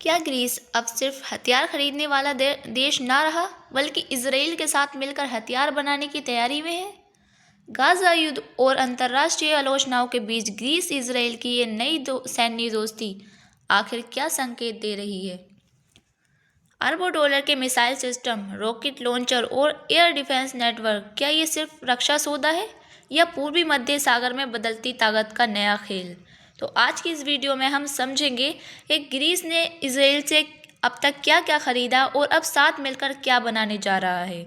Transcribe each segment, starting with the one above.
क्या ग्रीस अब सिर्फ हथियार खरीदने वाला देश ना रहा, बल्कि इजराइल के साथ मिलकर हथियार बनाने की तैयारी में है? गाजा युद्ध और अंतर्राष्ट्रीय आलोचनाओं के बीच ग्रीस इजराइल की ये नई सैन्य दोस्ती आखिर क्या संकेत दे रही है? अरबों डॉलर के मिसाइल सिस्टम, रॉकेट लॉन्चर और एयर डिफेंस नेटवर्क, क्या ये सिर्फ रक्षा सौदा है या पूर्वी मध्य सागर में बदलती ताकत का नया खेल? तो आज की इस वीडियो में हम समझेंगे कि ग्रीस ने इजराइल से अब तक क्या क्या खरीदा और अब साथ मिलकर क्या बनाने जा रहा है,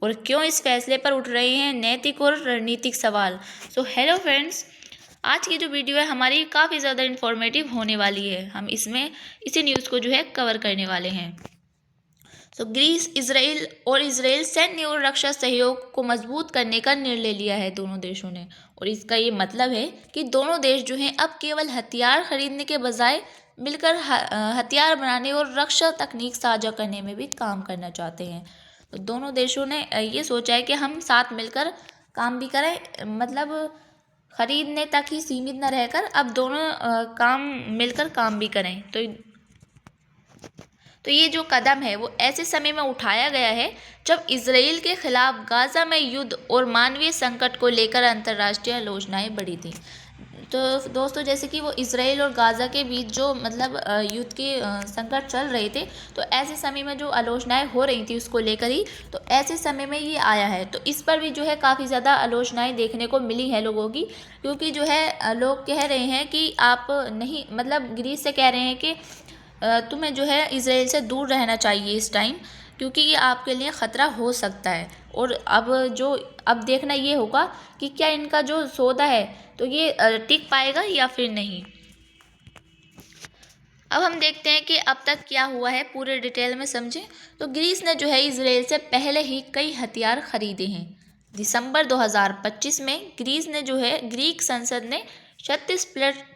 और क्यों इस फैसले पर उठ रहे हैं नैतिक और रणनीतिक सवाल। सो हेलो फ्रेंड्स, आज की जो वीडियो है हमारी काफ़ी ज़्यादा इन्फॉर्मेटिव होने वाली है। हम इसमें इसी न्यूज़ को जो है कवर करने वाले हैं। तो ग्रीस इजराइल सैन्य और रक्षा सहयोग को मजबूत करने का निर्णय लिया है दोनों देशों ने, और इसका ये मतलब है कि दोनों देश जो हैं अब केवल हथियार खरीदने के बजाय मिलकर हथियार बनाने और रक्षा तकनीक साझा करने में भी काम करना चाहते हैं। तो दोनों देशों ने ये सोचा है कि हम साथ मिलकर काम भी करें, मतलब खरीदने तक ही सीमित न रहकर अब दोनों काम मिलकर काम भी करें। तो ये जो कदम है वो ऐसे समय में उठाया गया है जब इसराइल के खिलाफ गाजा में युद्ध और मानवीय संकट को लेकर अंतर्राष्ट्रीय आलोचनाएं बढ़ी थी। तो दोस्तों, जैसे कि वो इसराइल और गाजा के बीच जो मतलब युद्ध के संकट चल रहे थे, तो ऐसे समय में जो आलोचनाएं हो रही थी उसको लेकर ही, तो ऐसे समय में ये आया है। तो इस पर भी जो है काफ़ी ज़्यादा आलोचनाएं देखने को मिली है लोगों की, क्योंकि जो है लोग कह रहे हैं कि आप नहीं, मतलब ग्रीस से कह रहे हैं कि तुम्हें जो है इसराइल से दूर रहना चाहिए इस टाइम, क्योंकि ये आपके लिए ख़तरा हो सकता है। और अब देखना ये होगा कि क्या इनका जो सौदा है तो ये टिक पाएगा या फिर नहीं। अब हम देखते हैं कि अब तक क्या हुआ है, पूरे डिटेल में समझें। तो ग्रीस ने जो है इसराइल से पहले ही कई हथियार खरीदे हैं। दिसंबर 2025 में ग्रीस ने जो है ग्रीक संसद ने 36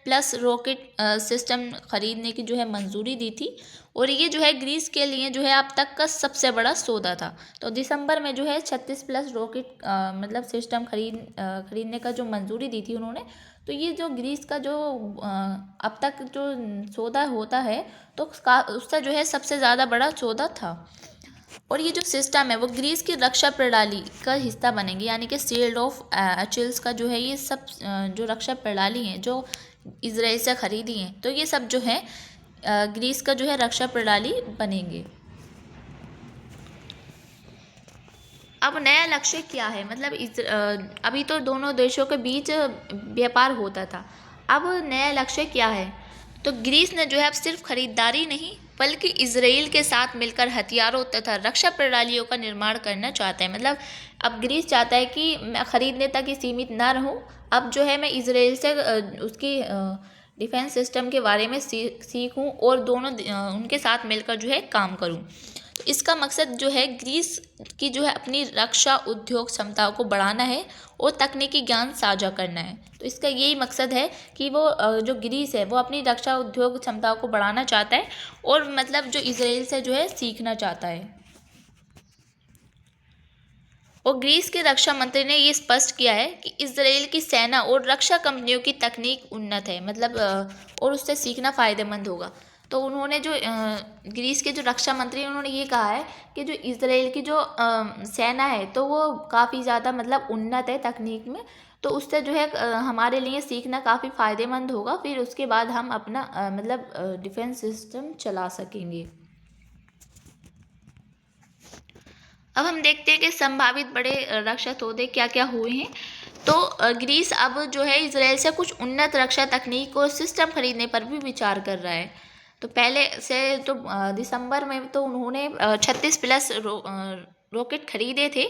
प्लस रॉकेट सिस्टम खरीदने की जो है मंजूरी दी थी, और ये जो है ग्रीस के लिए जो है अब तक का सबसे बड़ा सौदा था। तो दिसंबर में जो है 36 प्लस रॉकेट मतलब सिस्टम खरीदने का जो मंजूरी दी थी उन्होंने। तो ये जो ग्रीस का जो अब तक जो सौदा होता है, तो उसका जो है सबसे ज़्यादा बड़ा सौदा था। और ये जो सिस्टम है वो ग्रीस की रक्षा प्रणाली का हिस्सा बनेंगे, यानी कि शील्ड ऑफ अचिल्स का जो है ये सब जो रक्षा प्रणाली हैं जो इसराइल से खरीदी हैं, तो ये सब जो है ग्रीस का जो है रक्षा प्रणाली बनेंगे। अब नया लक्ष्य क्या है, मतलब अभी तो दोनों देशों के बीच व्यापार होता था, अब नया लक्ष्य क्या है? तो ग्रीस ने जो है अब सिर्फ खरीदारी नहीं, बल्कि इसराइल के साथ मिलकर हथियारों तथा रक्षा प्रणालियों का निर्माण करना चाहता है। मतलब अब ग्रीस चाहता है कि मैं खरीदने तक ही सीमित ना रहूं, अब जो है मैं इसराइल से उसकी डिफेंस सिस्टम के बारे में सीखूं और दोनों उनके साथ मिलकर जो है काम करूं। तो इसका मकसद जो है ग्रीस की जो है अपनी रक्षा उद्योग क्षमताओं को बढ़ाना है और तकनीकी ज्ञान साझा करना है। तो इसका यही मकसद है कि वो जो ग्रीस है वो अपनी रक्षा उद्योग क्षमताओं को बढ़ाना चाहता है, और मतलब जो इसराइल से जो है सीखना चाहता है। और ग्रीस के रक्षा मंत्री ने ये स्पष्ट किया है कि इसराइल की सेना और रक्षा कंपनियों की तकनीक उन्नत है, मतलब और उससे सीखना फ़ायदेमंद होगा। तो उन्होंने जो ग्रीस के जो रक्षा मंत्री हैं उन्होंने ये कहा है कि जो इसराइल की जो सेना है तो वो काफ़ी ज़्यादा मतलब उन्नत है तकनीक में, तो उससे जो है हमारे लिए सीखना काफ़ी फ़ायदेमंद होगा, फिर उसके बाद हम अपना मतलब डिफेंस सिस्टम चला सकेंगे। अब हम देखते हैं कि संभावित बड़े रक्षा सौदे क्या क्या हुए हैं। तो ग्रीस अब जो है इसराइल से कुछ उन्नत रक्षा तकनीक और सिस्टम खरीदने पर भी विचार कर रहा है। तो पहले से तो दिसंबर में तो उन्होंने 36 प्लस रॉकेट खरीदे थे,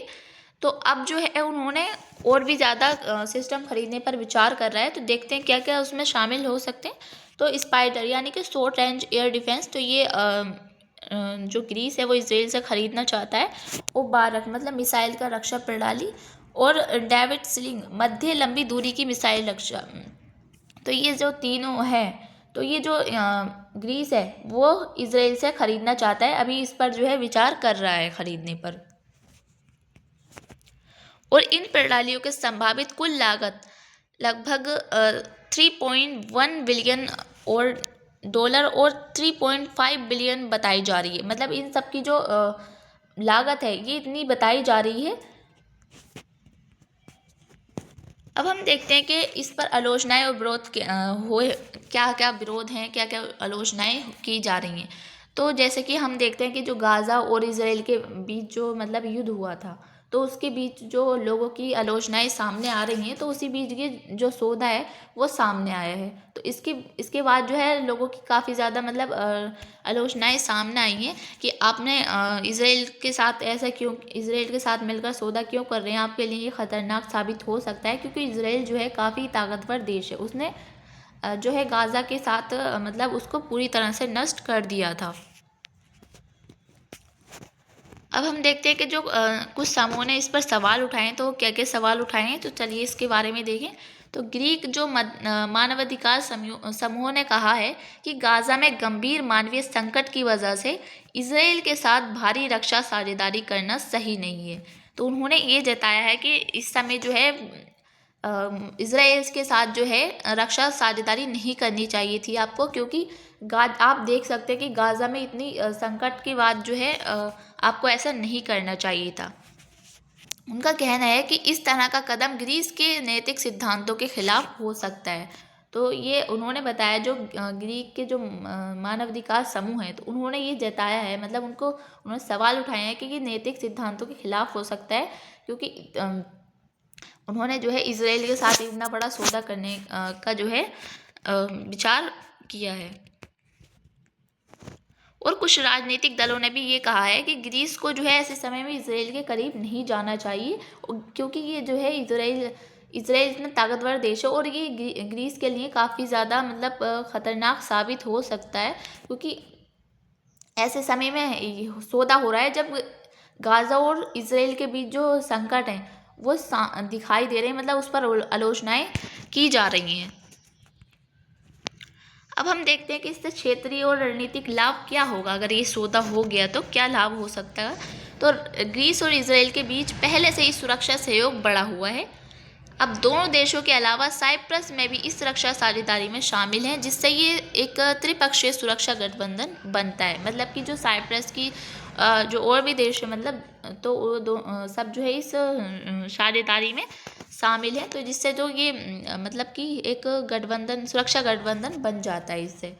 तो अब जो है उन्होंने और भी ज़्यादा सिस्टम खरीदने पर विचार कर रहा है। तो देखते हैं क्या क्या उसमें शामिल हो सकते हैं। तो स्पाइडर यानी कि शॉर्ट रेंज एयर डिफेंस, तो ये जो ग्रीस है वो इसराइल से खरीदना चाहता है। वो बारक मतलब मिसाइल का रक्षा प्रणाली, और डेविड स्लिंग मध्य लंबी दूरी की मिसाइल रक्षा। तो ये जो तीनों है, तो ये जो ग्रीस है वो इसराइल से खरीदना चाहता है, अभी इस पर जो है विचार कर रहा है खरीदने पर। और इन प्रणालियों के संभावित कुल लागत लगभग 3.1 बिलियन और डॉलर और 3.5 बिलियन बताई जा रही है। मतलब इन सब की जो लागत है ये इतनी बताई जा रही है। अब हम देखते हैं कि इस पर आलोचनाएं और विरोध क्या क्या विरोध हैं, क्या क्या आलोचनाएं की जा रही हैं। तो जैसे कि हम देखते हैं कि जो गाज़ा और इसराइल के बीच जो मतलब युद्ध हुआ था, तो उसके बीच जो लोगों की आलोचनाएं सामने आ रही हैं, तो उसी बीच ये जो सौदा है वो सामने आया है। तो इसके बाद जो है लोगों की काफ़ी ज़्यादा मतलब आलोचनाएं सामने आई हैं कि आपने इसराइल के साथ ऐसा क्यों, इसराइल के साथ मिलकर सौदा क्यों कर रहे हैं, आपके लिए ये ख़तरनाक साबित हो सकता है, क्योंकि इसराइल जो है काफ़ी ताकतवर देश है। उसने जो है गाज़ा के साथ मतलब उसको पूरी तरह से नष्ट कर दिया था। अब हम देखते हैं कि जो कुछ समूह ने इस पर सवाल उठाए हैं, तो क्या क्या सवाल उठाए हैं, तो चलिए इसके बारे में देखें। तो ग्रीक जो मानवाधिकार समूह ने कहा है कि गाज़ा में गंभीर मानवीय संकट की वजह से इसराइल के साथ भारी रक्षा साझेदारी करना सही नहीं है। तो उन्होंने ये जताया है कि इस समय जो है इसराइल के साथ जो है रक्षा साझेदारी नहीं करनी चाहिए थी आपको, क्योंकि आप देख सकते हैं कि गाज़ा में इतनी संकट के बाद जो है आपको ऐसा नहीं करना चाहिए था। उनका कहना है कि इस तरह का कदम ग्रीस के नैतिक सिद्धांतों के खिलाफ हो सकता है। तो ये उन्होंने बताया, जो ग्रीक के जो मानवाधिकार समूह हैं, तो उन्होंने ये जताया है, मतलब उन्होंने सवाल उठाए हैं कि ये नैतिक सिद्धांतों के खिलाफ हो सकता है, क्योंकि उन्होंने जो है इसराइल के साथ इतना बड़ा सौदा करने का जो है विचार किया है। और कुछ राजनीतिक दलों ने भी ये कहा है कि ग्रीस को जो है ऐसे समय में इसराइल के करीब नहीं जाना चाहिए, क्योंकि ये जो है इसराइल इतना ताकतवर देश है और ये ग्रीस के लिए काफ़ी ज़्यादा मतलब ख़तरनाक साबित हो सकता है, क्योंकि ऐसे समय में सौदा हो रहा है जब गाज़ा और इसराइल के बीच जो संकट है वो दिखाई दे रहे हैं, मतलब उस पर आलोचनाएं की जा रही हैं। अब हम देखते हैं कि इससे क्षेत्रीय और रणनीतिक लाभ क्या होगा। अगर ये सौदा हो गया तो क्या लाभ हो सकता है। तो ग्रीस और इसराइल के बीच पहले से ही सुरक्षा सहयोग बढ़ा हुआ है। अब दोनों देशों के अलावा साइप्रस में भी इस रक्षा साझेदारी में शामिल हैं, जिससे ये एक त्रिपक्षीय सुरक्षा गठबंधन बनता है। मतलब कि जो साइप्रस की जो और भी देश है, मतलब तो वो सब जो है इस साझेदारी में शामिल है, तो जिससे जो ये मतलब कि एक गठबंधन, सुरक्षा गठबंधन बन जाता है इससे।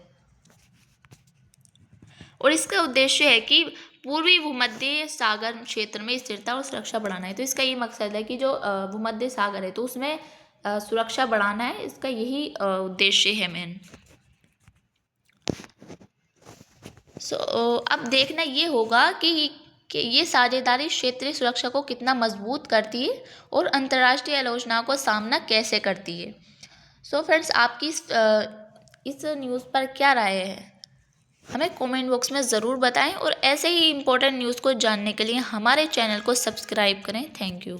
और इसका उद्देश्य है कि पूर्वी भूमध्य सागर क्षेत्र में स्थिरता और सुरक्षा बढ़ाना है। तो इसका ये मकसद है कि जो भूमध्य सागर है तो उसमें सुरक्षा बढ़ाना है, इसका यही उद्देश्य है मेन। अब देखना ये होगा कि ये साझेदारी क्षेत्रीय सुरक्षा को कितना मजबूत करती है और अंतर्राष्ट्रीय आलोचनाओं को सामना कैसे करती है। फ्रेंड्स, आपकी इस न्यूज़ पर क्या राय है, हमें कमेंट बॉक्स में ज़रूर बताएं और ऐसे ही इम्पोर्टेंट न्यूज़ को जानने के लिए हमारे चैनल को सब्सक्राइब करें। Thank you.